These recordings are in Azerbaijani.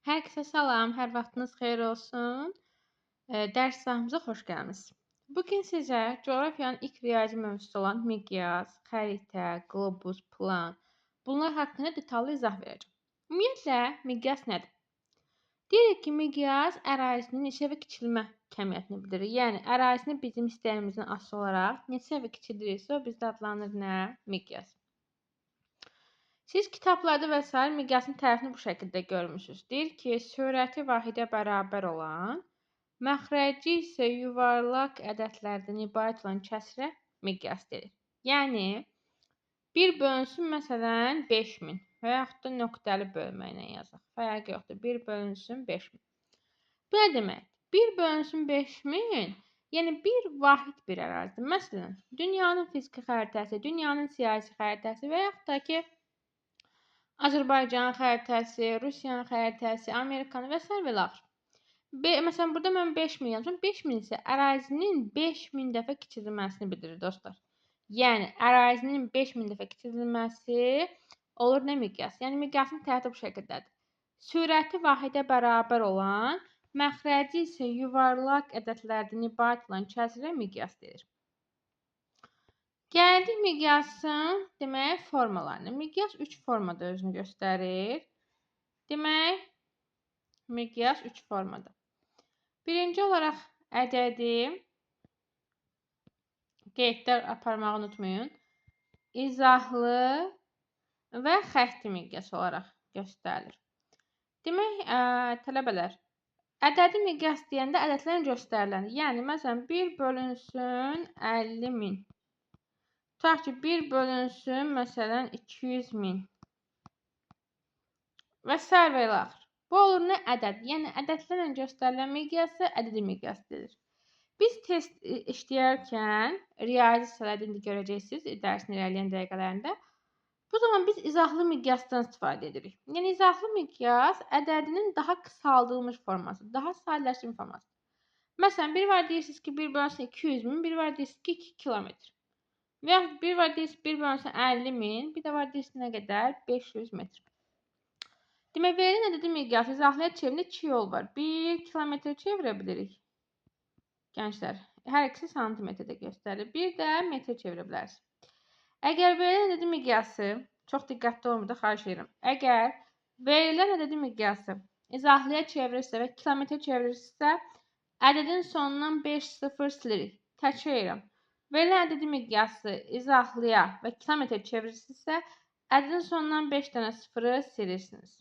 Hər kəsə salam, hər vaxtınız xeyir olsun. Dərs sahəmizə xoş gəlmisiniz. Bu gün sizə coğrafiyanın ilk riyazi mövzusu olan miqyas, xəritə, qlobus, plan bunlar haqqında detallı izah verəcəm. Ümumiyyətlə, miqyas nədir? Deyirik ki, miqyas ərazinin neçə və kiçilmə kəmiyyətini bildirir. Yəni, ərazini bizim istəyimizdən asılı olaraq neçə və kiçildirirsə, o bizdə adlanır nə? Miqyas. Siz kitablarda və s. miqyasın tərifini bu şəkildə görmüsünüz. Deyir ki, sürəti vahidə bərabər olan, məxrəci isə yuvarlaq ədədlərdən ibarət olan kəsrə miqyas deyilir. Yəni, bir bölünsün məsələn 5000 və yaxud da nöqtəli bölməklə yazaq. Fərqi yoxdur. 1 bölünsün 5000. Bu nə demək? 1 bölünsün 5000, yəni bir vahid bir ərazidir. Məsələn, dünyanın fiziki xəritəsi, dünyanın siyasi xəritəsi və yaxud da ki, Azərbaycan xəritəsi, Rusiyanın xəritəsi, Amerikanın və s. və l. Məsələn, burada mən 5000 yazmışam. 5000 isə ərazinin 5000 dəfə kiçildilməsini bildirir dostlar. Yəni, ərazinin 5000 dəfə kiçildilməsi olur nə miqyas? Yəni, miqyasın tərifi bu şəkildədir. Sürəti vahidə bərabər olan, məxrəci isə yuvarlaq ədədlərdən ibarət olan kəsrə miqyas deyilir. Gəldik miqyasın demək formalarına. Miqyas 3 formada özünü göstərir. Demək, miqyas 3 formada. Birinci olaraq ədədi qeydlər aparmağı unutmayın. İzahlı və xətti miqyas olaraq göstərilir. Demək, tələbələr, ədədi miqyas deyəndə ədədlərin göstəriləni. Yəni, məsələn, 1 bölünsün 50.000. Tutaq ki, 1 bölünsün, məsələn, 200.000 və s. və ilə axır. Bu olur nə ədəd? Yəni, ədədlərlə göstərilən miqyası ədədi miqyas deyilir. Biz test işləyərkən, riyazi hissələrdə indi görəcəksiniz, dərsin irəliləyən dəqiqələrində. Bu zaman biz izahlı miqyasdan istifadə edirik. Yəni, izahlı miqyas ədədinin daha qısaldılmış forması, daha sadələşdirilmiş forması. Məsələn, biri var deyirsiniz ki, 1 bölünsün 200.000, biri var deyirsiniz ki, 2 kilometr. Və yaxud bir var deyirsiniz 1 bölünsün 50.000, bir də var deyirsiniz nə qədər? 500 metr. Demək, verilən ədədi miqyası izahlıya çevirəndə 2 yol var. 1 kilometr çevirə bilirik. Gənclər, hər ikisi santimetrdə göstərilir. Bir də metr çevirə bilərsiniz. Əgər verilən ədədi miqyası, çox diqqətli olun burada, xahiş edirəm. Əgər verilən ədədi miqyası izahlıya çevirirsə və kilometr çevirirsə, ədədin sonundan 5 sıfır silirik. Təkrar. Verilən ədədi miqyası izahlıya və kilometr çevirirsinizsə, ədədin sonundan 5 dənə sıfırı silirsiniz.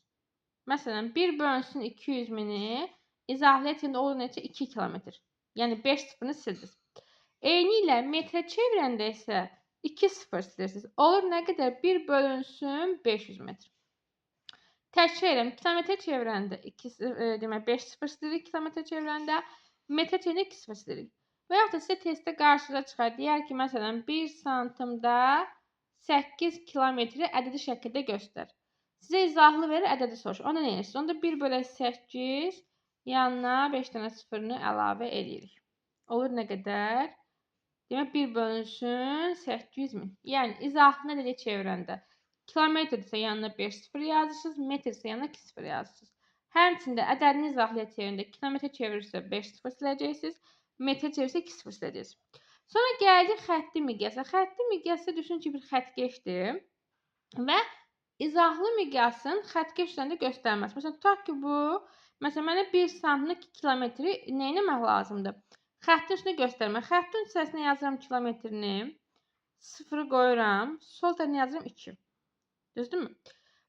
Məsələn, 1 bölünsün 200.000-i izahlıya çevirəndə olur neçə? 2 kilometr. Yəni 5 sıfırını sildiniz. Eyni ilə metrə çevirəndə isə 2 sıfır silirsiniz. Olur nə qədər? 1 bölünsün 500 metr. Təkrar edirəm. Kilometrə çevirəndə 5 sıfır silirik kilometrə çevirəndə, metrə çevirəndə 2 sıfır silirik. Və yaxud da sizə testdə qarşınıza çıxar. Deyər ki, məsələn, 1 santimdə 8 kilometri ədədi şəkildə göstər. Sizə izahlı verir, ədədi soruşur. Onda nə edirsiniz? Onda 1 bölü 8 yanına 5 dənə sıfırını əlavə edirik. Olur nə qədər? Demək, 1 bölünsün 800.000. Yəni, izahlı ədədiyə çevirəndə kilometrdirsə yanına 5 sıfır yazırsınız, metrdirsə yanına 2 sıfır yazırsınız. Həmçində ədədini izahlıya çevirəndə kilometrə çevirirsə 5 sıfır siləcəksiniz. Metrə çevirsə 2 sıfır siləcəksiniz. Sonra gəldik xətti miqyasa. Xətti miqyası düşünün ki, bir xəttkeşdir və izahlı miqyasın xəttkeşlərində göstərməsi. Məsələn, tutaq ki, bu, məsələn, mənə 1 santimdə 2 kilometri nə etmək lazımdır? Xəttin üstündə göstərmək. Xəttin hissəsinə yazıram kilometrini, sıfırı qoyuram, sol tərəfinə yazıram 2. Düzdürmü?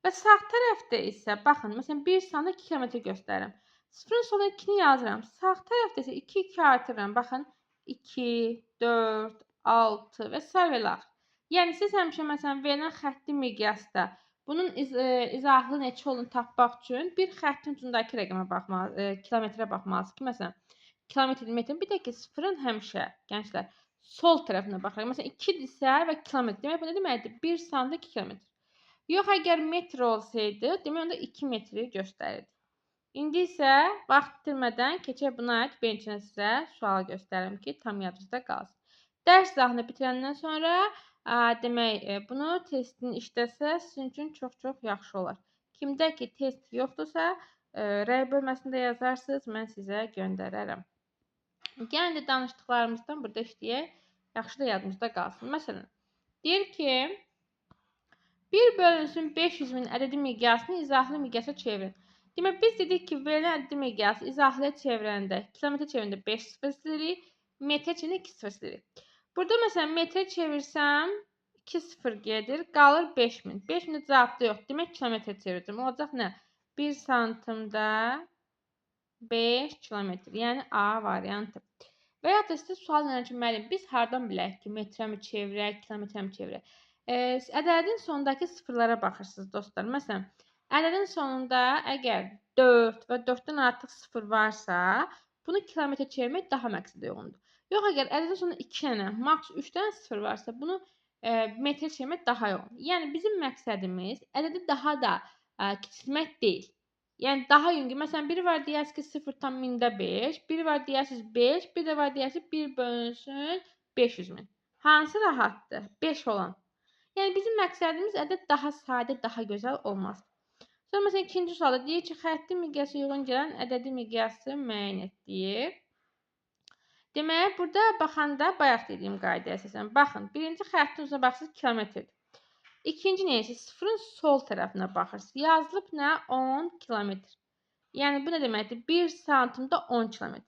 Və sağ tərəfdə isə, baxın, məsələn, 1 santimdə 2 kilometri göstərirəm. Sıfırın soluna 2-ni yazıram. Sağ tərəfdə isə 2 artırıram. Baxın, 2, 4, 6 və s. və l. Yəni, siz həmişə, məsələn, verilən xətti miqyasda bunun izahlı neçə olduğunu tapmaq üçün bir xəttin ucundakı rəqəmə baxmalısınız, kilometrə baxmalısınız ki, məsələn, kilometr, metr. Bir də ki, sıfırın həmişə, gənclər, sol tərəfinə baxırıq. Məsələn, 2-dirsə və kilometr. Demək, bu nə deməkdir? 1 santimdə 2 kilometr. Yox, əgər metr olsaydı, demək, onda 2 metri göstərirdi. İndi isə vaxt itirmədən keçək buna aid bir neçə sizə sual göstərim ki, tam yadınızda qalsın. Dərs izahını bitirəndən sonra demək, bunu testin işləsə sizin üçün çox-çox yaxşı olar. Kimdə ki, test yoxdursa, rəy bölməsində yazarsınız, mən sizə göndərərəm. Yəni də danışdıqlarımızdan burada işləyək, yaxşı da yadımızda qalsın. Məsələn, deyir ki, 1 bölünsün 500 min ədədi miqyasını izahlı miqyasa çevirin. Demək, biz dedik ki, verilən ədədi miqyası izahlıya çevirəndə, kilometrə çevirəndə 5 sıfır silirik, metrə çevirəndə 2 sıfır silirik. Burada məsələn, metrə çevirsəm 2 sıfır gedir, qalır 5000. 5000 də cavabda yox. Demək, kilometrə çevirəcəm. Olacaq nə? 1 santimdə 5 kilometr. Yəni A variantı. Və ya da sizə sual verir ki, müəllim, biz hardan bilək ki, metrəmi çevirək, kilometrəmi çevirək? Ədədin sonundakı sıfırlara baxırsınız, dostlar. Məsələn, ədədin sonunda əgər 4 və 4-dən artıq sıfır varsa, bunu kilometrə çevirmək daha məqsədə uyğundur. Yox, əgər ədədin sonunda 2 dənə, maks 3 dənə sıfır varsa, bunu metrə çevirmək daha uyğundur. Yəni, bizim məqsədimiz ədədi daha da kiçiltmək deyil. Yəni daha yüngül. Məsələn, biri var deyərsiniz ki 0,5, biri var deyərsiniz 5, bir də var deyərsiniz 1 bölünsün 500 min. Hansı rahatdır? 5 olan. Yəni bizim məqsədimiz ədəd daha sadə, daha gözəl olmaz. Sonra məsələn ikinci sualda deyir ki, xətti miqyası uyğun gələn ədədi miqyası müəyyən et deyir. Demək, burada baxanda bayaq dediyim qaydaya əsasən baxın. Birinci xəttin üzrə baxırsınız kilometrdir. İkinci neyse sıfırın sol tərəfinə baxırsınız. Yazılıb nə? 10 kilometr. Yəni bu nə deməkdir? 1 santimdə 10 kilometr.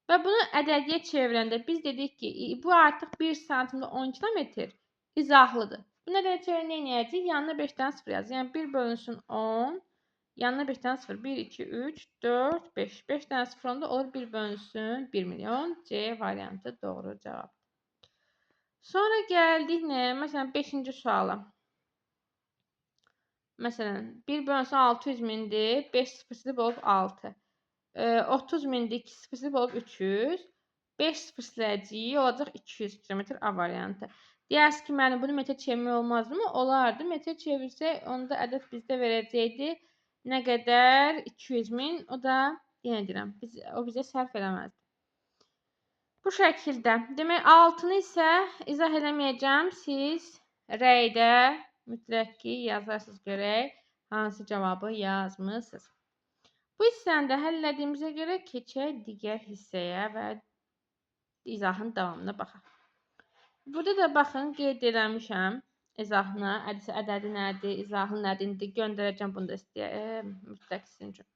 Və bunu ədədiyə çevirəndə biz dedik ki, bu artıq 1 santimdə 10 kilometr izahlıdır. Bunu ədədiyə çevirəndə nə edəcək? Yanına 5 dənə sıfır yaz. Yəni 1 bölünsün 10, yanına 5 dənə sıfır. 1, 2, 3, 4, 5. 5 dənə sıfır onda olur 1 bölünsün 1 milyon. C variantı doğru cavab. Sonra gəldik nə? Məsələn 5-ci suala. Məsələn, 1 bölünsün 600 mindir, 5 sıfır olub 6. 30 mindir, 2 sıfır olub 300. 5 sıfır siləcəyik, olacaq 200 km A variantı. Deyərsiniz ki, mənim bunu metrə çevirmək olmazmı? Olardı. Metrə çevirsək, onda ədəd bizdə verəcəkdi. Nə qədər? 200 min. O da, yenə deyirəm, o bizə sərf eləməzdi. Bu şəkildə. Demək, 6-nı isə izah eləməyəcəm. Siz rəydə mütləq ki, yazarsınız görək, hansı cavabı yazmısınız. Bu hissəni də həll etdiyimizə görə keçək digər hissəyə və izahın davamına baxaq. Burada da baxın, qeyd eləmişəm izahına, ədədi nədir, izahı nədir, göndərəcəm bunu da istəyək, mütləq sizin üçün.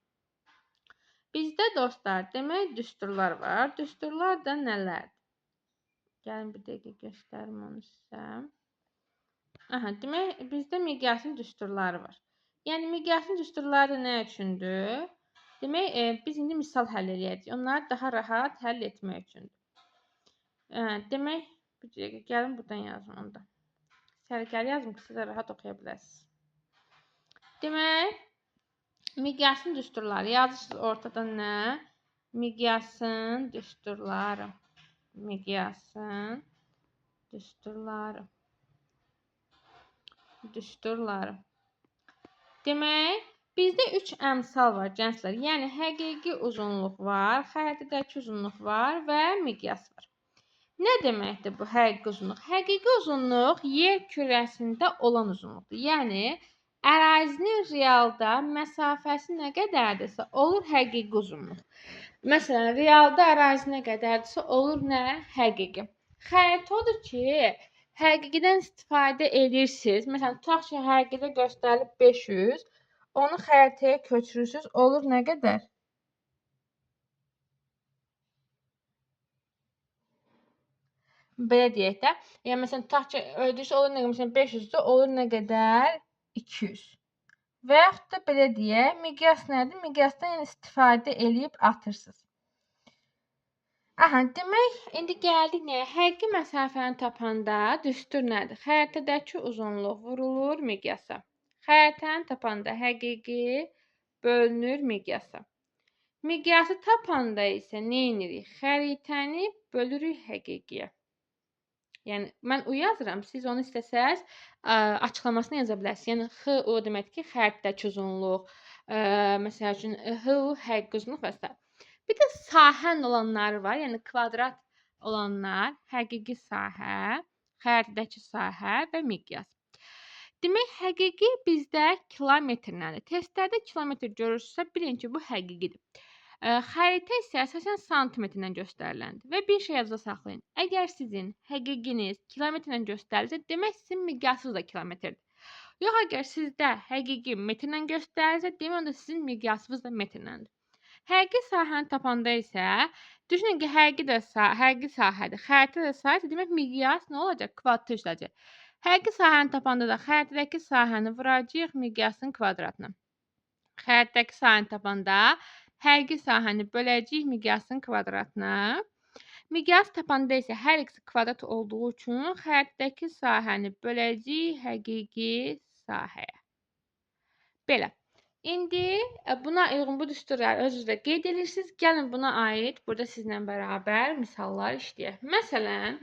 Bizdə dostlar, demək, düsturlar var. Düsturlar da nələrdir? Gəlin bir dəqiqə göstərim onu sizə. Aha, demək, bizdə miqyasın düsturları var. Yəni, miqyasın düsturları nə üçündür? Demək, biz indi misal həll edəcəyik. Onları daha rahat həll etmək üçündür. Demək, bir dəqiqə, gəlin buradan yazın onda. Sərgəli yazın ki, siz də rahat oxuya biləsiniz. Demək, miqyasın düsturları. Yazırsınız ortadan nə? Miqyasın düsturları. Miqyasın düsturları. Düsturları. Demək, bizdə 3 əmsal var, gənclər. Yəni, həqiqi uzunluq var, xəritədəki uzunluq var və miqyas var. Nə deməkdir bu həqiqi uzunluq? Həqiqi uzunluq yer kürəsində olan uzunluqdur. Yəni, ərazinin realda məsafəsi nə qədərdirsə, olur həqiqi uzunluq. Məsələn, realda ərazi nə qədərdirsə, olur nə? Həqiqi. Xəritə odur ki, həqiqidən istifadə edirsiniz. Məsələn, tutaq ki, həqiqidə göstərilib 500, onu xəritəyə köçürürsünüz, olur nə qədər? Belə deyək də. Yəni, məsələn, tutaq ki, öldürsə olur nə qədər? Məsələn, 500-də olur nə qədər? 200. Və yaxud da belə deyək, miqyas nədir? Miqyasdan yəni istifadə edib atırsınız. Aha, demək, indi gəldik nəyə? Həqiqi məsafəni tapanda düstur nədir? Xəritədəki uzunluq vurulur miqyasa. Xəritəni tapanda həqiqi bölünür miqyasa. Miqyası tapanda isə nə edirik? Xəritəni bölürük həqiqiyə. Yəni, mən U yazıram, siz onu istəsəz açıqlamasını yaza bilərsiniz. Yəni, X o deməkdir ki, xəritədəki uzunluq, məsəl üçün, H həqiqi uzunluq və s. Bir də sahən olanları var, yəni kvadrat olanlar, həqiqi sahə, xəritədəki sahə və miqyas. Demək, həqiqi bizdə kilometrləndir. Testlərdə kilometr görürsünüzsə, bilin ki, bu həqiqidir. Xəritə isə əsasən santimetrlə göstəriləndir. Və bir şey yadda saxlayın. Əgər sizin həqiqiniz kilometrlə göstərilirsə, demək sizin miqyasınız da kilometrdir. Yox, əgər sizdə həqiqi metrlə göstərilirsə, demək onda sizin miqyasınız da metrləndir. Həqiqi sahəni tapanda isə düşünün ki, həqiqi sahədir. Xəritə də sahədir. Demək miqyas nə olacaq? Kvadrat işləyəcək. Həqiqi sahəni tapanda da xəritədəki sahəni vuracağıq miqyasın kvadratına. Xəritədəki sahəni tapanda həqiqi sahəni böləcəyik miqyasın kvadratına. Miqyas tapanda isə hər ikisi kvadrat olduğu üçün xəritədəki sahəni böləcəyik həqiqi sahəyə. Belə. İndi buna uyğun bu düsturları özünüzdə qeyd edirsiniz. Gəlin buna aid burada sizlə bərabər misallar işləyək. Məsələn,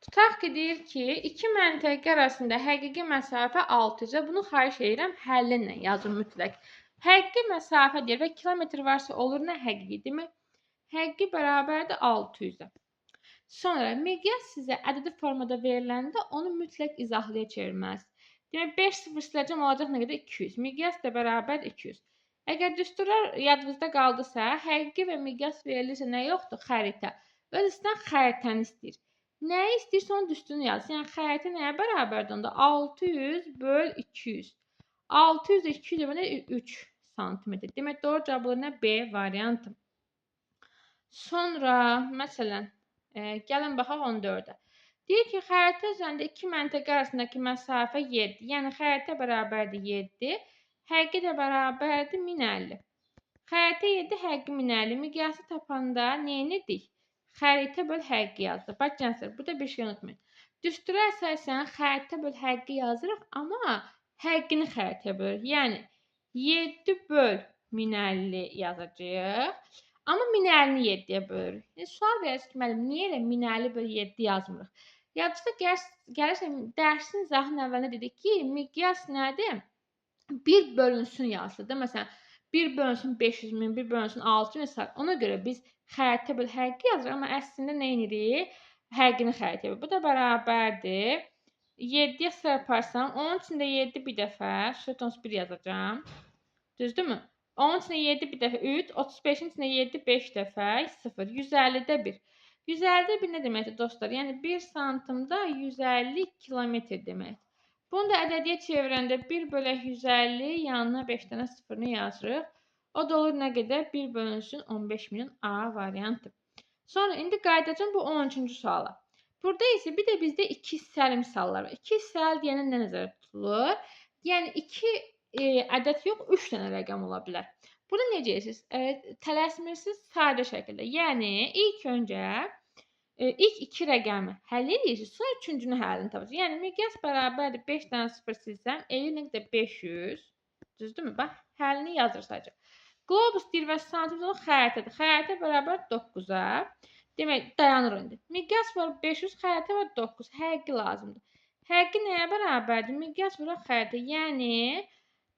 tutaq ki, deyir ki, iki məntəqə arasında həqiqi məsafə 600-ə. Bunu xahiş edirəm, həllinlə yazın mütləq. Həqiqi məsafə deyir və kilometr varsa olur nə həqiqi? Demək, həqiqi bərabərdir 600-ə. Sonra miqyas sizə ədədi formada veriləndə onu mütləq izahlaya çevirməlisiniz. Demək, 5 sıfır siləcəm olacaq nə qədər? 200. Miqyas da bərabər 200. Əgər düsturlar yadınızda qaldısa, həqiqi və miqyas verilirsə nə yoxdur? Xəritə. Öz istəyən xəritəni istəyir. Nəyi istəyirsə onun düsturunu yazsın. Yəni xəritə nəyə bərabərdir onda? 600 böl 200. 600 də 200 bölündə 3 santimetr. Demək, doğru cavabı nə? B variantı. Sonra, məsələn, gəlin baxaq 14-ə. Deyir ki, xəritə üzərində iki məntəqə arasındakı məsafə 7. Yəni xəritə bərabərdir 7. Həqiqi də bərabərdir 1050. Xəritə 7, həqiqi 1050. Miqyası tapanda nə edirik? Xəritə böl həqiqi yazılır. Bax, gənclər, burada bir şey unutmayın. Düstura əsasən xəritə böl həqiqi yazırıq, amma həqiqini xəritəyə bölürük. Yəni, 7 böl 1050 yazacağıq, amma 1050-ni 7-yə bölürük. Sual verirsiniz ki, müəllim, niyə elə 1050 böl 7 yazmırıq? Yadınızda gəlirsə, dərsin izahının əvvəlində dedik ki, miqyas nədir? 1 bölünsün yazılır. Məsələn, 1 bölünsün 500 min, 1 bölünsün 600 min. Ona görə biz xəritə böl həqiqi yazırıq, amma əslində nə edirik? Həqiqini xəritə böl. Bu da bərabərdir. 7-yə çarparsam, onun içində 7 bir dəfə, şöyle 1 yazacağım. Düzdürmü? Onun içində 7 bir dəfə 3, 35-in içində 7 5 dəfə 0, 150-də 1. 150-də 1 nə deməkdir dostlar? Yəni 1 santimdə 150 kilometr deməkdir. Bunu da ədədiyə çevirəndə 1 bölək 150, yanına 5 dənə sıfırını yazırıq. O da olur nə qədər? 1 bölünsün 15 milyon A variantı. Sonra indi qayıdacağım bu 13-cü suala. Burada isə bir də bizdə 2 hissəli misallar var. 2 hissəli deyəndə nə nəzərdə tutulur? Yəni 2 ədəd yox, 3 dənə rəqəm ola bilər. Burada necə edirsiniz? Tələsmirsiniz sadə şəkildə. Yəni ilk öncə ilk 2 rəqəmi həll edirsiniz, sonra üçüncünü həllini tapacaqsınız. Yəni miqyas bərabərdir 5 dənə 0 silsəm, eləyir nə qədər 500. Düzdürmü? Bax, həllini yazırsınız. Qlobus deyir və santimetr xəritədir. Xəritə bərabər 9-a. Demək, dayanır indi. Miqyas var 500, xəritə var 9. Həqiqi lazımdır. Həqiqi nəyə bərabərdir? Miqyas vuraq xəritə. Yəni,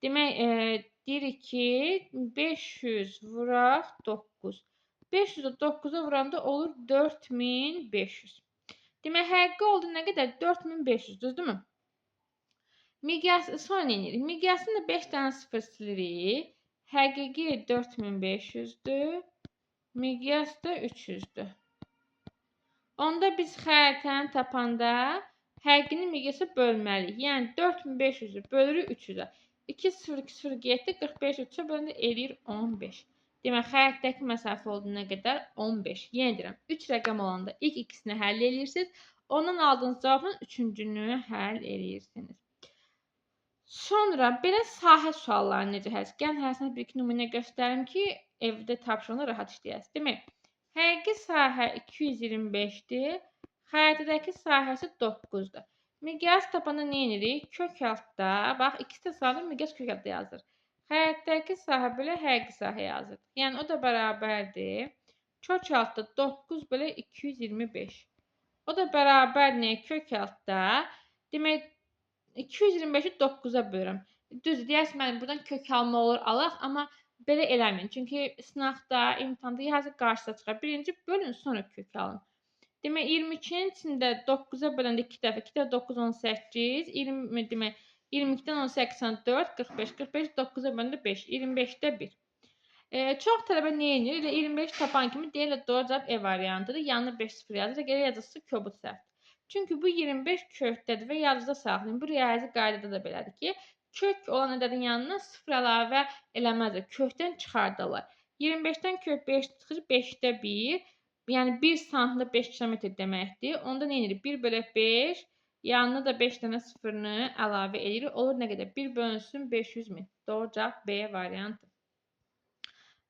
demək, deyirik ki, 500 vuraq 9. 500-ü 9-a vuranda olur 4500. Demək, həqiqi oldu nə qədər? 4500, düzdürmü? Miqyas, sonra nə edirik? Miqyasını da 5 dənə 0 silirik. Həqiqi 4500-dür. Miqyas da 300-dür. Onda biz xəritəni tapanda həqiqini miqyasa bölməliyik. Yəni 4500-ü bölürük 300-ə. 2 0 2 0 getdi, 45 3-ə böləndə eləyir 15. Demək, xəritədəki məsafə oldu nə qədər? 15. Yenə deyirəm, 3 rəqəm olanda ilk ikisini həll edirsiniz. Ondan aldığınız cavabla üçüncünü həll edirsiniz. Sonra belə sahə suallarını necə həll edirsiniz? Gəlin hərəsinə bir-iki nümunə göstərim ki, evdə tapşırığını rahat işləyəsiniz. Demək, həqiqi sahə 225-dir. Xəritədəki sahəsi 9-dur. Miqyas tapanda nə edirik? Kök altda, bax, ikisi də sahədə miqyas kök altda yazılır. Xəritədəki sahə bölə həqiqi sahə yazılır. Yəni, o da bərabərdir. Kök altda 9 bölə 225. O da bərabər nəyə? Kök altda. Demək, 225-i 9-a bölürəm. Düzdür, deyərsiniz, mənim buradan kök alma olur, alaq, amma belə eləməyin. Çünki sınaqda, imtihanda yazı qarşıda çıxar. Birinci bölün, sonra kök alın. Demək 22-nin içində 9-a böləndə 2 dəfə, 2 də 9 18, 20 demək 22-dən 18 4, 45, 45 9-a böləndə 5, 25-də 1. Çox tələbə nə edir? Elə 25 tapan kimi deyirlər doğru cavab E variantıdır. Yanına 5 sıfır yazır. Əgər yazılsa kobud səhvdir. Çünki bu 25 kökdədir və yazıda saxlayın. Bu riyazi qaydada da belədir ki, kök olan ədədin yanına sıfır əlavə eləməzlər. Kökdən çıxardarlar. 25-dən kök 5 çıxır, 5-də 1. Yəni 1 santda 5 kilometr deməkdir. Onda nə edirik? 1 bölək 5, yanına da 5 dənə sıfırını əlavə edirik. Olur nə qədər? 1 bölünsün 500 min. Doğru cavab B variantı.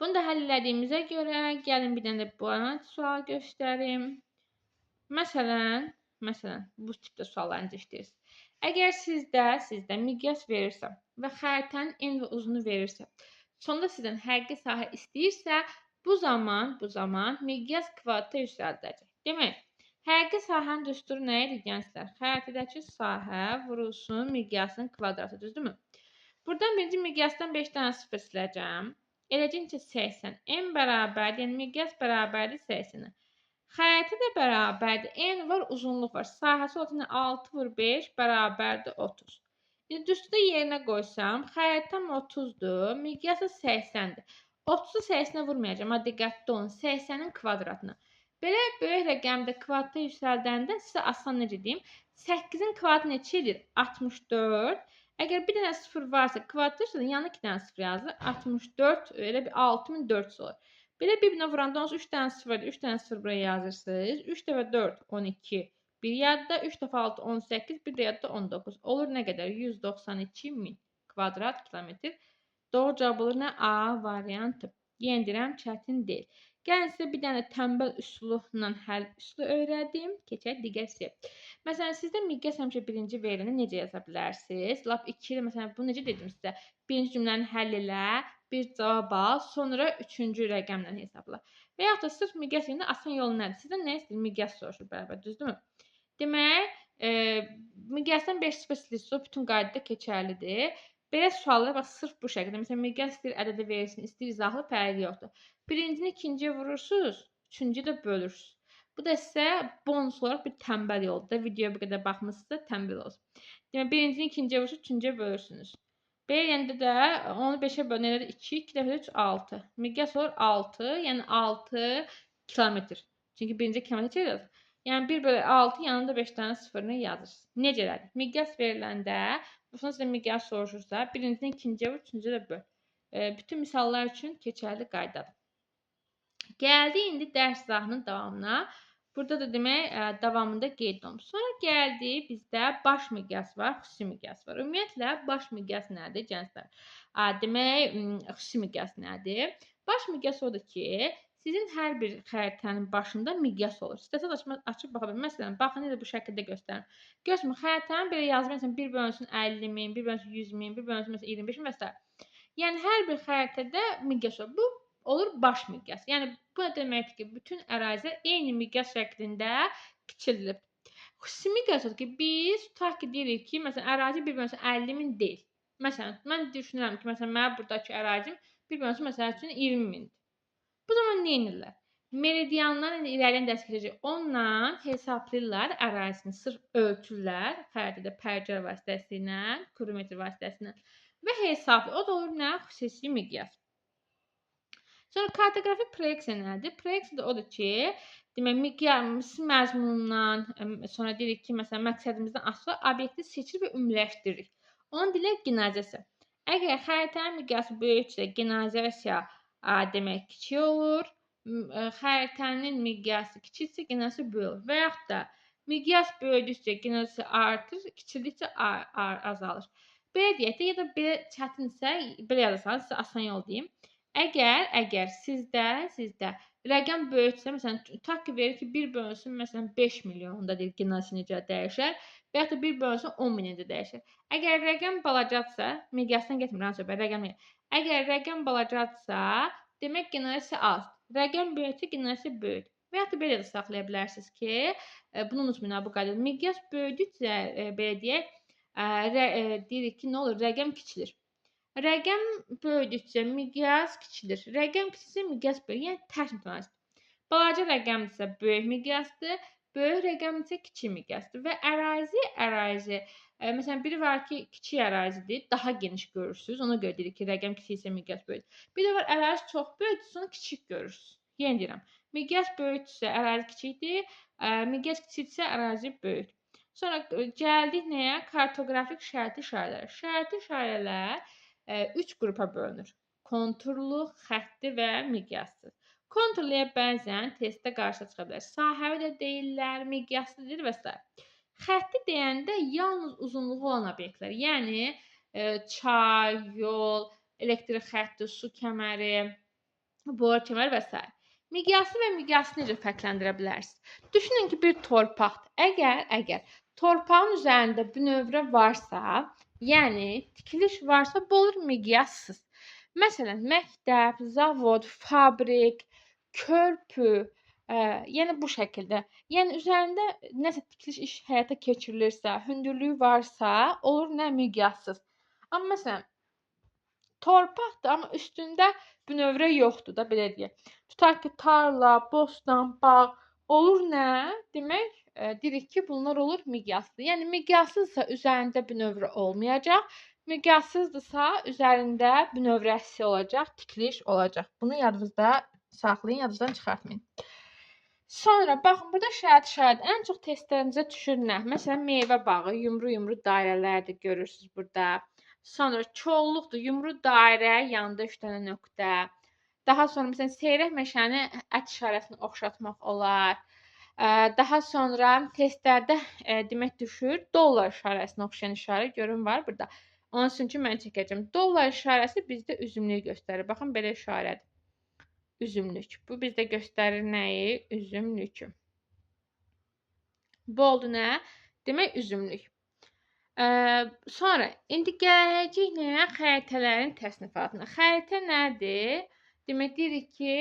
Bunu da həll elədiyimizə görə gəlin bir dənə də bu sual göstərim. Məsələn, bu tipdə suallarınızı işləyirsiniz. Əgər sizdə miqyas verirsə və xəritənin en və uzunu verirsə, sonda sizdən həqiqi sahə istəyirsə, bu zaman miqyas kvadratə yüksəldəcək. Demək, həqiqi sahənin düsturu nə idi gənclər? Xəritədəki sahə vurulsun miqyasın kvadratı, düzdürmü? Buradan birinci miqyasdan 5 dənə sıfır siləcəm. Eləcəkcə 80. N bərabərdir, yəni miqyas bərabərdir 80-ə. Xəritə də bərabərdir. N var, uzunluq var. Sahəsi olsun 6 vur 5 bərabərdir 30. Yəni düsturda yerinə qoysam, xəritəm 30-dur, miqyası 80-dir. 30-u 80-ə vurmayacağam, amma diqqətli olun, 80-in kvadratına. Belə böyük rəqəmdə kvadratə yüksəldəndə sizə asan necə deyim? 8-in kvadratı neçə edir? 64. Əgər bir dənə sıfır varsa, kvadratda yanına 2 dənə sıfır yazılır. 64, elə bir 6400 olur. Belə bir-birinə vuranda 3 dənə sıfır, 3 dənə sıfır buraya yazırsınız. 3 dəfə 4, 12. Bir yadda, 3 dəfə 6, 18, bir də yadda 19. Olur nə qədər? 192 min kvadrat kilometr. Doğru cavab olur nə? A variantı. Yenə deyirəm, çətin deyil. Gəlin sizə bir dənə tənbəl üsuluyla həll üsulu öyrədim. Keçək digər hissəyə. Məsələn, sizdə miqyas həmişə birinci veriləndə necə yaza bilərsiniz? Lap 2 məsələn, bunu necə dedim sizə? Birinci cümləni həll elə, bir cavab al, sonra üçüncü rəqəmlə hesabla. Və yaxud da sırf miqyas yerində asan yolu nədir? Sizdən nə istəyir? Miqyas soruşur bərabər, düzdürmü? Demək, miqyasdan 5 sıfır silirsiz, bütün qaydada keçərlidir. Belə suallar bax sırf bu şəkildə. Məsələn, miqyas istəyir ədədə verilsin, istəyir izahlı, fərqi yoxdur. Birincini ikinciyə vurursunuz, üçüncüyü də bölürsünüz. Bu da sizə bonus olaraq bir tənbəl yoldur. Videoya bu qədər baxmısınızsa tənbəl olsun. Demək, birincini ikinciyə vurursunuz, üçüncüyə bölürsünüz. Belə yerində də onu 5-ə bölünəndə 2, 2 dəfə 3, 6. Miqyas olur 6, yəni 6 kilometr. Çünki birinci kilometr çevirilir. Yəni 1 bölü 6 yanında 5 dənə sıfırını yazırsınız. Necə elədik? Miqyas veriləndə, bu sizə miqyas soruşursa, birincini ikinciyə vur, üçüncüyə də böl. Bütün misallar üçün keçərli qaydadır. Gəldi indi dərs izahının davamına. Burada da demək davamında qeyd olunmuş. Sonra gəldi bizdə baş miqyas var, xüsusi miqyas var. Ümumiyyətlə baş miqyas nədir gənclər? Demək xüsusi miqyas nədir? Baş miqyas odur ki, sizin hər bir xəritənin başında miqyas olur. İstəsəz açıb baxa bilərsiniz. Məsələn, baxın elə bu şəkildə göstərim. Görürsünüz, xəritənin belə yazılır. Məsələn, 1 bölünsün 50 min, 1 bölünsün 100 min, 1 bölünsün 25 min və s. Yəni hər bir xəritədə miqyas olur. Bu olur baş miqyas. Yəni bu nə deməkdir ki, bütün ərazilər eyni miqyas şəklində kiçildilib. Xüsusi miqyas odur ki, biz tutaq ki, deyirik ki, məsələn, ərazi 1 bölünsün 50 min deyil. Məsələn, mən düşünürəm ki, məsələn, mənim buradakı ərazim 1 bölünsün məsəl üçün 20 mindir. Bu zaman nə edirlər? Meridianlar irəliləyən dərs keçəcək. Onunla hesablayırlar ərazisini, sırf ölçürlər xəritədə pərgər vasitəsilə, kilometr vasitəsilə və hesablayır. O da olur nə? Xüsusi miqyas. Sonra kartoqrafi proyeksiya nədir? Proyeksiya da odur ki, demək miqyas məzmunundan, sonra deyirik ki, məsələn, məqsədimizdən asılı obyekti seçir və ümumiləşdiririk. Onun deyilir genizasiya. Əgər xəritənin miqyası böyüksə, genizasiya demək kiçik olur. Xəritənin miqyası kiçiksə, genizasiya böyük olur. Və yaxud da miqyas böyüdükcə genizasiya artır, kiçildikcə azalır. Belə deyək də, ya da belə çətinsə, belə yazarsanız sizə asan yol deyim. Əgər sizdə rəqəm böyüksə, məsələn, tutaq ki, verir ki, 1 bölünsün, məsələn, 5 milyonda deyir, genasi necə dəyişər və yaxud da 1 bölünsün 10 min necə dəyişər. Əgər rəqəm balacadsa, miqyasdan getmirəm söhbət, rəqəm yox. Əgər rəqəm balacadsa, demək genasi azdır. Rəqəm böyüksə, genasi böyükdür. Və yaxud da belə də saxlaya bilərsiniz ki, bunu unutmayın, bu qədər. Miqyas böyüdükcə, belə deyək, deyirik ki, nə olur? Rəqəm kiçilir. Rəqəm böyüdükcə miqyas kiçilir. Rəqəm kiçilsə miqyas böyük. Yəni tərs mütənasibdir. Balaca rəqəmdirsə böyük miqyasdır. Böyük rəqəm isə kiçik miqyasdır və ərazi, məsələn, biri var ki, kiçik ərazidir, daha geniş görürsüz. Ona görə deyirik ki, rəqəm kiçiksə miqyas böyükdür. Bir də var, ərazi çox böyükdürsə, onu kiçik görürsüz. Yenə deyirəm, miqyas böyükdürsə, ərazi kiçikdir, miqyas kiçikdirsə, ərazi böyükdür. Sonra gəldik nəyə? Kartoqrafik şərti işarələr. Şərti işarələr 3 qrupa bölünür. Konturlu, xətti və miqyaslı. Konturluya bəzən testdə qarşıya çıxa bilər. Sahəvi də deyirlər, miqyaslıdır və s. Xətti deyəndə yalnız uzunluğu olan obyektlər, yəni çay, yol, elektrik xətti, su kəməri, boru kəməri və s. Miqyaslı və miqyaslı necə fərqləndirə bilərsiniz? Düşünün ki, bir torpaqdır. Əgər torpağın üzərində bünövrə varsa, yəni tikiliş varsa, bu olur miqyassız. Məsələn, məktəb, zavod, fabrik, körpü, yəni bu şəkildə. Yəni üzərində nəsə tikiliş iş həyata keçirilirsə, hündürlüyü varsa, olur nə miqyassız. Amma məsələn, torpaqdır, amma üstündə bünövrə yoxdur da, belə deyək. Tutaq ki, tarla, bostan, bağ olur nə? Demək, deyirik ki, bunlar olur miqyaslı. Yəni miqyassızsa üzərində bünövrə olmayacaq. Miqyassızdırsa üzərində bünövrəsi olacaq, tikiliş olacaq. Bunu yadınızda saxlayın, yadınızdan çıxartmayın. Sonra baxın, burada şərait. Ən çox testlərinizə düşür nə? Məsələn, meyvə bağı, yumru dairələrdir, görürsüz burada. Sonra kolluqdur, yumru dairə, yanında 3 dənə nöqtə. Daha sonra məsələn, seyrək meşəni ət işarəsini oxşatmaq olar. Daha sonra testlərdə demək düşür, dollar işarəsini oxşayan işarə görün var burada. Onun üçün mən çəkəcəm. Dollar işarəsi bizdə üzümlüyü göstərir. Baxın, belə işarədir. Üzümlük. Bu bizdə göstərir nəyi? Üzümlük. Bu oldu nə? Demək, üzümlük. Sonra indi gələcək nəyə? Xəritələrin təsnifatına. Xəritə nədir? Demək deyirik ki,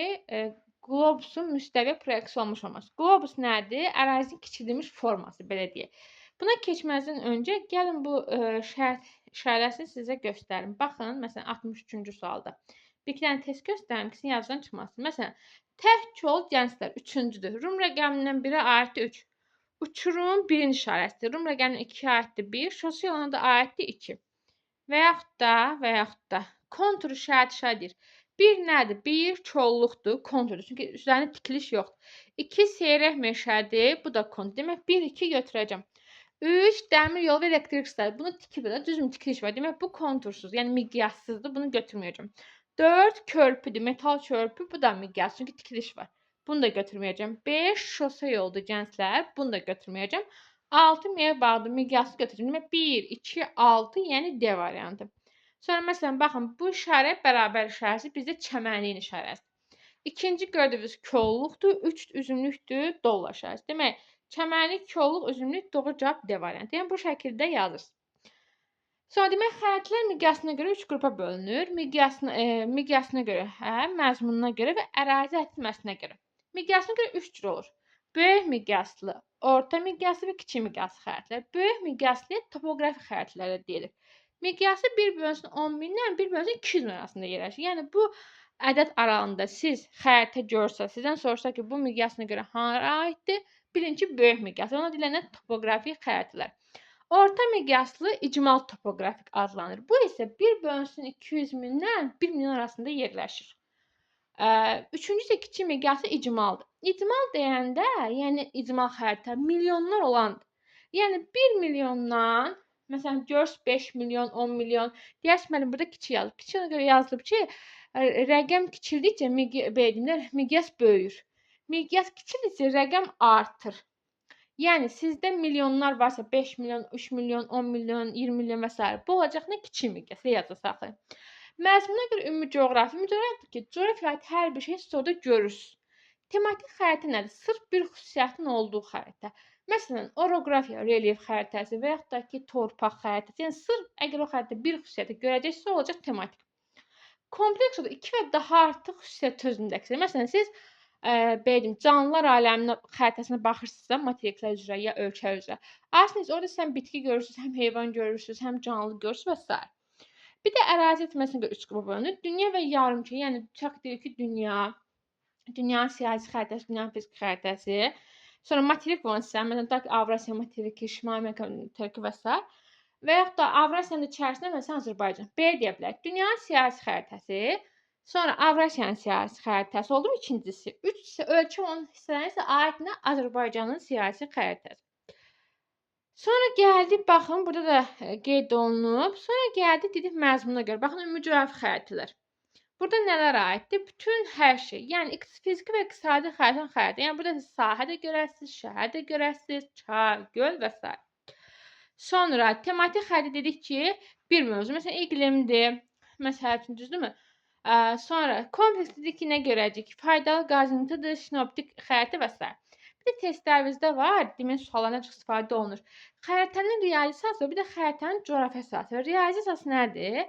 qlobusun müstəvi proyeksiya olmuş olması. Qlobus nədir? Ərazinin kiçildilmiş forması, belə deyək. Buna keçməzdən öncə gəlin bu şərt işarəsini sizə göstərim. Baxın, məsələn 63-cü sualda. Bir iki dənə test göstərim ki, sizin yadınızdan çıxmasın. Məsələn, tək kol gənclər 3-cüdür. Rum rəqəmindən 1-ə aiddir 3. Uçurum 1-in işarəsidir. Rum rəqəmindən 2-yə aiddir 1. Şose yoluna da aiddir 2. Və yaxud da kontur işarədir. 1 nədir? 1 kolluqdur, konturdur. Çünki üzərində tikiliş yoxdur. 2 seyrək meşədir. Bu da kontur. Demək 1, 2 götürəcəm. 3 dəmir yolu və elektrik sistemi. Bunu tikib də düzmü tikiliş var. Demək bu kontursuz, yəni miqyassızdır. Bunu götürməyəcəm. 4 körpüdür, metal körpü. Bu da miqyas, çünki tikiliş var. Bunu da götürməyəcəm. 5 şose yoldur gənclər. Bunu da götürməyəcəm. 6 meyvə bağdır, miqyaslı götürəcəm. Demək 1, 2, 6, yəni D variantı. Sonra məsələn baxın, bu işarə bərabər işarəsi bizdə çəmənliyin işarəsidir. İkinci gördüyünüz kolluqdur, 3 üzümlükdür, dollar işarəsi. Demək, çəmənlik, kolluq, üzümlük doğru cavab D variantı. Yəni bu şəkildə yazırsınız. Sonra demək, xəritlər miqyasına görə 3 qrupa bölünür. Miqyasına görə, məzmununa görə və ərazi əhatməsinə görə. Miqyasına görə 3 cür olur. Böyük miqyaslı, orta miqyaslı və kiçik miqyaslı xəritlər. Böyük miqyaslıya topoqrafi xəritlər də deyilir. Miqyası 1/10.000-dən 1/200.000 arasında yerləşir. Yəni bu ədəd aralığında siz xəritə görsəz, sizdən soruşsa ki, bu miqyasına görə hara aiddir? Bilin ki, böyük miqyaslı. Ona deyilənlər topoqrafik xəritələr. Orta miqyaslı icmal topoqrafik adlanır. Bu isə 1/200.000-dən 1 milyon arasında yerləşir. Üçüncü isə kiçik miqyaslı icmaldır. İcmal deyəndə, yəni icmal xəritə milyonlar olandır. Yəni 1 milyondan, məsələn, görürsüz 5 milyon, 10 milyon, deyərsiniz mənim burada kiçik yazılıb. Kiçiyinə görə yazılıb ki, rəqəm kiçildikcə miqyas böyüyür. Miqyas kiçildikcə rəqəm artır. Yəni sizdə milyonlar varsa 5 milyon, 3 milyon, 10 milyon, 20 milyon və s. bu olacaq nə kiçik miqyas, yadda saxlayın. Məzmununa görə ümumi coğrafi müdərədir ki, coğrafiya hər bir şey siz orada görürsünüz. Tematik xəritə nədir? Sırf bir xüsusiyyətin olduğu xəritə. Məsələn, oroqrafiya, relyef xəritəsi və yaxud da ki, torpaq xəritəsi. Yəni sırf əgər o xəritə bir xüsusiyyəti görəcəksə, olacaq tematik. Kompleks olaraq 2 və daha artıq xüsusiyyət özündəksiniz. Məsələn, siz canlılar aləminin xəritəsinə baxırsınızsa, materiklər üzrə ya ölkə üzrə. Aslında orada sən bitki görürsünüz, həm heyvan görürsünüz, həm canlı görürsünüz və s. Bir də ərazi etməsinə görə 3 qrupa bölünür. Dünya və yarımkür, yəni tutaq deyək ki, dünyanın siyasi xəritəsi, dünyanın fiziki xəritəsi. Sonra materik olan hissələr, məsələn, tutaq ki, Avrasiya materiki, Şimali Amerika materiki və s. və yaxud da Avrasiyanın içərisində məsələn Azərbaycan. Belə deyə bilərik. Dünyanın siyasi xəritəsi, sonra Avrasiyanın siyasi xəritəsi oldu mu ikincisi. 3 isə ölkə olan hissələr isə aid nə? Azərbaycanın siyasi xəritəsi. Sonra gəldik, baxın, burada da qeyd olunub. Sonra gəldik, dedik məzmununa görə. Baxın, ümumi coğrafi xəritələr. Burada nələr aiddir? Bütün hər şey. Yəni fiziki və iqtisadi xəritənin xəritə. Yəni burada sahə də görəsiniz, şəhər də görəsiniz, çay, göl və s. Sonra tematik xəritə dedik ki, bir mövzu. Məsələn, iqlimdir. Məsəl üçün, düzdürmü? Sonra kompleks dedik ki, nə görəcəyik? Faydalı qazıntıdır, sinoptik xəritə və s. Bir də testlərimizdə var, demək suallarına çox istifadə olunur. Xəritənin riyazi əsası, bir də xəritənin coğrafi əsası. Riyazi əsas nədir?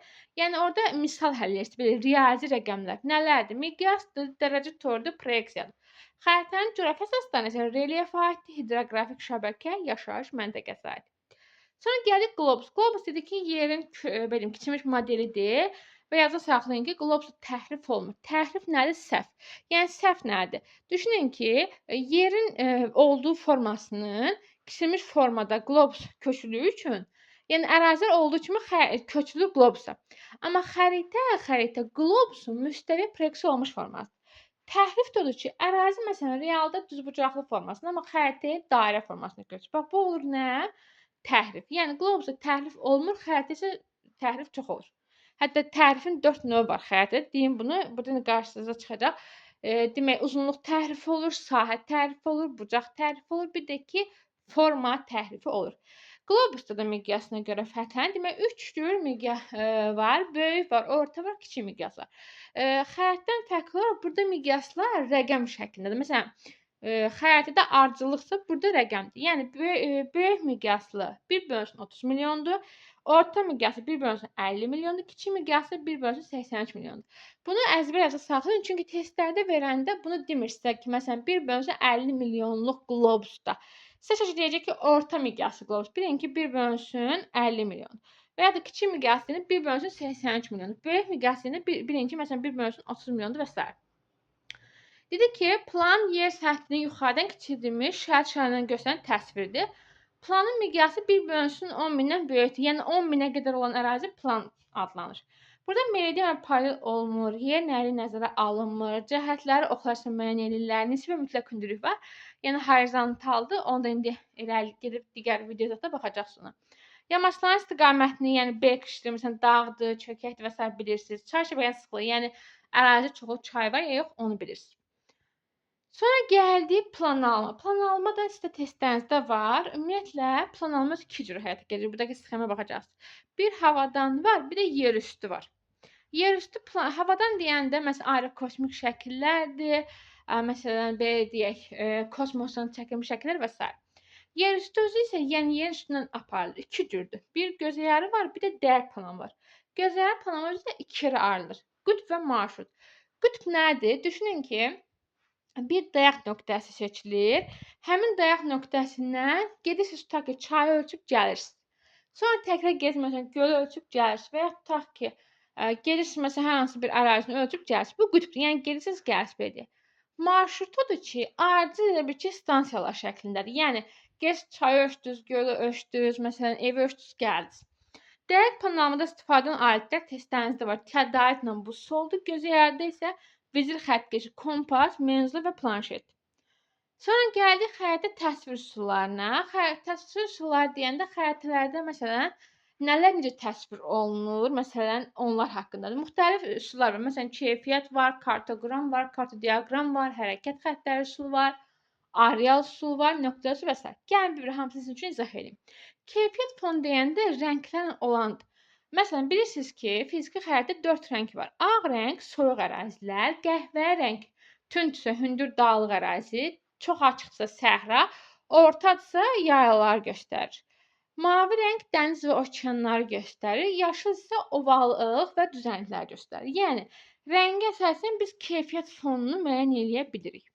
Yəni orada misal həll edirsiniz, belə riyazi rəqəmlər. Nələrdir? Miqyasdır, dərəcə torudur, proyeksiyadır. Xəritənin coğrafi əsasları isə relyef aiddir, hidroqrafik şəbəkə, yaşayış məntəqəsi aiddir. Sonra gəldik qlobus. Qlobus dedik ki, yerin belə kiçilmiş modelidir. Və yazı saxlayın ki, qlobus təhrif olmur. Təhrif nədir? Səhv. Yəni səhv nədir? Düşünün ki, yerin olduğu formasının kiçilmiş formada qlobus köçülüyü üçün, yəni ərazilər olduğu kimi köçülü qlobusa. Amma xəritə qlobusun müstəvi proyeksiya olmuş formasıdır. Təhrif də odur ki, ərazi məsələn realda düzbucaqlı formasında, amma xəritəyə dairə formasında köçür. Bax, bu olur nə? Təhrif. Yəni qlobusa təhrif olmur, xəritə isə təhrif çox olur. Hətta təhrifin 4 növü var xəritədə. Deyim bunu, burada qarşınıza çıxacaq. Demək, uzunluq təhrifi olur, sahə təhrifi olur, bucaq təhrifi olur, bir də ki, forma təhrifi olur. Qlobusda da miqyasına görə fərqlənir. Demək, 3 cür miqyas var. Böyük var, orta var, kiçik miqyas var. Xəritdən fərqli olaraq burada miqyaslar rəqəm şəklindədir. Məsələn, xəritədə ardıcıllıqsa burada rəqəmdir. Yəni böyük miqyaslı 1/30 milyondur. Orta miqyaslı 1/50 milyondur. Kiçik miqyaslı 1/83 milyondur. Bunu əzbər saxlayın, çünki testlərdə verəndə bunu demir sizə ki, məsələn 1/50 milyonluq qlobusda. Sizə deyəcək ki, orta miqyaslı qlobus. Bilin ki, 1/50 milyon. Və ya da kiçik miqyaslı 1/83 milyondur. Böyük miqyaslı bilin ki, məsələn 1/30 milyondur və s. Dedik ki, plan yer səthini yuxarıdan kiçildilmiş şərait şəraitindən göstərən təsvirdir. Planın miqyası 1/10 mindən böyükdür. Yəni 10 minə qədər olan ərazi plan adlanır. Burada meridian və paralel olmur, yer nəri nəzərə alınmır, cəhətləri oxlarsa müəyyən edirlər, nisbi və mütləq hündürlük var. Yəni horizontaldır. Onu da indi irəli gedib digər videoda baxacaqsınız ona. Yamaçların istiqamətini, yəni berg işləmirsən, dağdır, çökəkdir və s. bilirsiniz. Çay şəbəkəsinin sıxlığı, yəni ərazi çoxlu çay var ya yox, onu bilirsiniz. Sonra gəldik planalma. Planalma da sizdə testlərinizdə var. Ümumiyyətlə, planalma 2 cür həyata keçirir. Buradakı sxemə baxacaqsınız. Bir havadan var, bir də yerüstü var. Yerüstü havadan deyəndə, məsələn, aerokosmik şəkillərdir. Məsələn, belə deyək, kosmosdan çəkilmiş şəkillər və s. Yerüstü özü isə, yəni yerin üstündən aparılır. 2 cürdür. Bir gözəyarı var, bir də dəyər planı var. Gözəyarı planı özü də 2 yerə ayrılır. Qütb və marşrut. Qütb nədir? Düşünün ki, bir dayaq nöqtəsi seçilir. Həmin dayaq nöqtəsindən gedirsiniz, tutaq ki, çayı ölçüb gəlirsiniz. Sonra təkrar gezməsən gölü ölçüb gəlirsiniz. Və ya tutaq ki, gedirsiniz, məsələn, hər hansı bir ərazini ölçüb gəlirsiniz. Bu qütbdür. Yəni gedirsiniz, gəlirsiniz belə deyək. Marşrut odur ki, ayrıca elə bir ki, stansiyalar şəklindədir. Yəni gedirsiniz, çayı ölçdünüz, gölü ölçdünüz, məsələn, evi ölçdünüz, gəldiniz. Dəyək proqramında istifadə olunan aletlər testlərinizdə var. Tədarüklə bu soldur. Gözəyərdə isə vizir xəttkeşi, kompas, menzil və planşet. Sonra gəldik xəritə təsvir üsullarına. Təsvir üsulları deyəndə xəritələrdə məsələn nələr necə təsvir olunur? Məsələn, onlar haqqındadır. Müxtəlif üsullar var. Məsələn, keyfiyyət var, kartoqram var, kartodiaqram var, hərəkət xəttləri üsulu var, areal üsulu var, nöqtə üsulu və s. Gəlin bir hamısını sizin üçün izah edeyim. Keyfiyyət fonu deyəndə rənglərlə olandır. Məsələn, bilirsiniz ki, fiziki xəritədə 4 rəng var. Ağ rəng soyuq ərazilər, qəhvə rəng tündsə hündür dağlıq ərazi, çox açıqsa səhra, ortadsa yayalar göstərir. Mavi rəng dəniz və okeanları göstərir, yaşıl isə ovallıq və düzənliklər göstərir. Yəni, rəngi əsasən biz keyfiyyət fonunu müəyyən edə bilirik.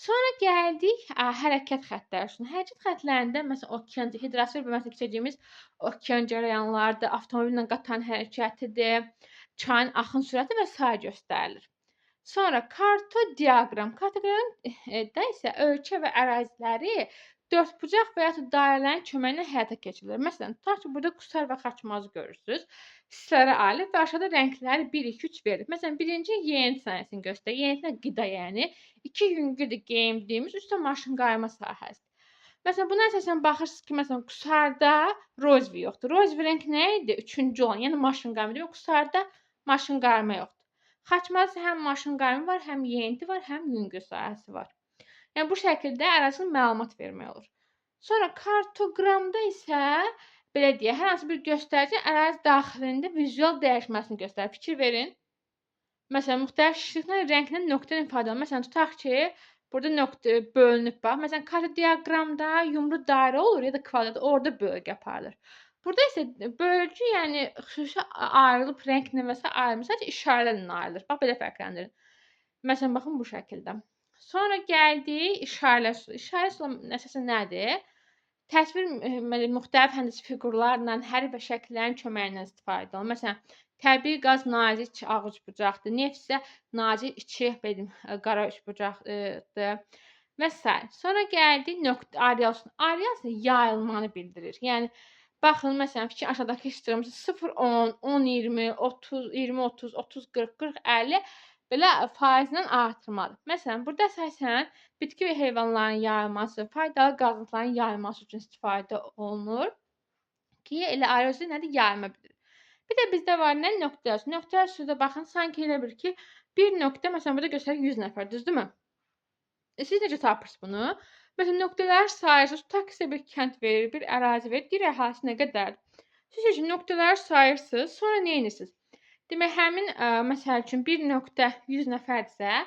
Sonra gəldik hərəkət xəttləri üçün. Hərəkət xəttlərində məsələn okean, hidrosfer bölməsində keçəcəyimiz okean cərəyanlardır, avtomobillə qatarın hərəkətidir, çayın axın sürəti və s. göstərilir. Sonra kartodiaqram. Kartodiaqramda isə ölkə və əraziləri dördbucaq və yaxud da dairələrin köməyi ilə həyata keçirilir. Məsələn, tutaq ki, burada Qusar və Xaçmazı görürsüz. Sizlərə aid və aşağıda rəngləri 1, 2, 3 verilib. Məsələn, birinci yeyinti sahəsini göstərir. Yeyinti qida, yəni. 2 yüngüldür, geyimliyimiz, 3 də maşın qayırma sahəsidir. Məsələn, buna əsasən baxırsınız ki, məsələn, Qusarda rozvi yoxdur. Rozvi rəng nə idi? Üçüncü olan, yəni maşın qayırma. Demək, Qusarda maşın qayırma yoxdur. Xaçmazda həm maşın qayırma var, həm yeyinti var, həm yüngül sahəsi var. Yəni bu şəkildə əraziyə məlumat vermək olur. Sonra kartoqramda isə belə deyək, hər hansı bir göstərici ərazi daxilində vizual dəyişməsini göstərir. Fikir verin. Məsələn, müxtəlif şriftlə, rənglə nöqtə ifadə olunur. Məsələn, tutaq ki, burada nöqtə bölünüb bax. Məsələn, kartodiaqramda yumru dairə olur ya da kvadrat, orada bölgü aparılır. Burada isə bölgü, yəni xüsusi ayrılıb rənglə və s. ayrılmır. Sadəcə işarələrlə ayrılır. Bax, belə fərqləndirin. Məsələn, baxın bu şəkildə. Sonra gəldik işarələr üsulu. İşarə üsulu əsasən nədir? Təsvir müxtəlif həndəsi fiqurlarla, hərf və şəkillərin köməyi ilə istifadə olunur. Məsələn, təbii qaz nazik içi ağ üçbucaqdır. Neft isə nazik içi qara üçbucaqdır və s. Sonra gəldik nöqtə areal üsuluna. Areal isə yayılmanı bildirir. Yəni baxın, məsələn, fikir aşağıdakı iştiramı 0, 10, 10, 20, 30, 20, 30, 30, 40, 40, 50 belə faizlə artırmadır. Məsələn, burada əsasən bitki və heyvanların yayılması, faydalı qazıntıların yayılması üçün istifadə olunur ki, elə aerozya nədir? Yayılma bilir. Bir də bizdə var nə? Nöqtələr üsulu. Nöqtələr üsulunda baxın, sanki elə bir ki, bir nöqtə, məsələn, burada göstərir 100 nəfər, düzdürmü? Siz necə tapırsınız bunu? Məsələn, nöqtələri sayırsınız, tutaq ki, bir kənd verir, bir ərazi verir, deyir əhalisi nə qədərdir? Siz üçün nöqtələri sayırsınız, sonra nə edirsiniz? Demək, həmin məsəl üçün bir nöqtə 100 nəfərdirsə,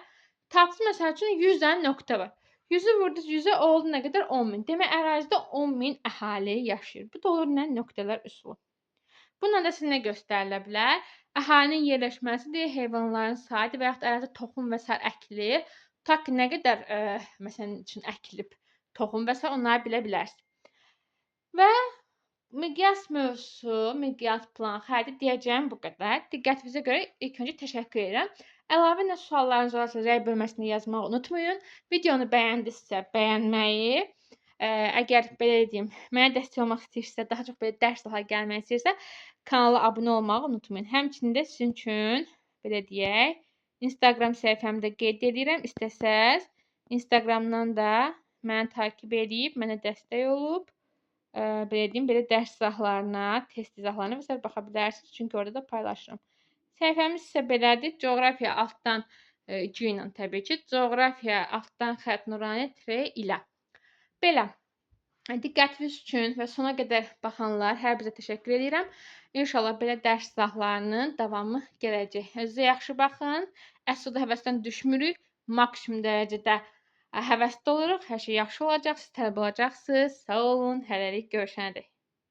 tapsız məsəl üçün 100 dənə nöqtə var. 100-ü vurdunuz 100-ə oldu nə qədər? 10.000. Demək, ərazidə 10.000 əhali yaşayır. Bu da olur nə? Nöqtələr üsulu. Bununla da sizə nə göstərilə bilər? Əhalinin yerləşməsidir, heyvanların sayıdır və yaxud ərazidə toxum və s. əkilir. Tutaq ki, nə qədər məsələn üçün əkilib toxum və s. onları bilə bilərsiniz. Və miqyas mövzusu, miqyas plan, xəritə deyəcəyim bu qədər. Diqqətinizə görə ilk öncə təşəkkür edirəm. Əlavə nə suallarınız varsa rəy bölməsində yazmağı unutmayın. Videonu bəyəndinizsə bəyənməyi, əgər belə deyim, mənə dəstək olmaq istəyirsə, daha çox belə dərslər gəlmək istəyirsə, kanala abunə olmağı unutmayın. Həmçinin də sizin üçün belə deyək, Instagram səhifəmdə qeyd edirəm. İstəsəz Instagramdan da məni takib edib, mənə dəstək olub, belə deyim, belə dərs izahlarına, test izahlarına və s. baxa bilərsiniz. Çünki orada da paylaşıram. Səhifəmiz isə belədir. Coğrafiya altdan G ilə təbii ki. Coğrafiya altdan xətt nurani ilə. Belə. Diqqətiniz üçün və sona qədər baxanlar hər bizə təşəkkür edirəm. İnşallah belə dərs izahlarının davamı gələcək. Özünüzə yaxşı baxın. Əsl həvəsdən düşmürük. Maksimum dərəcədə həvəsli oluruq. Hər şey yaxşı olacaq. Siz tələb olacaqsınız. Sağ olun. Hələlik görüşənədək.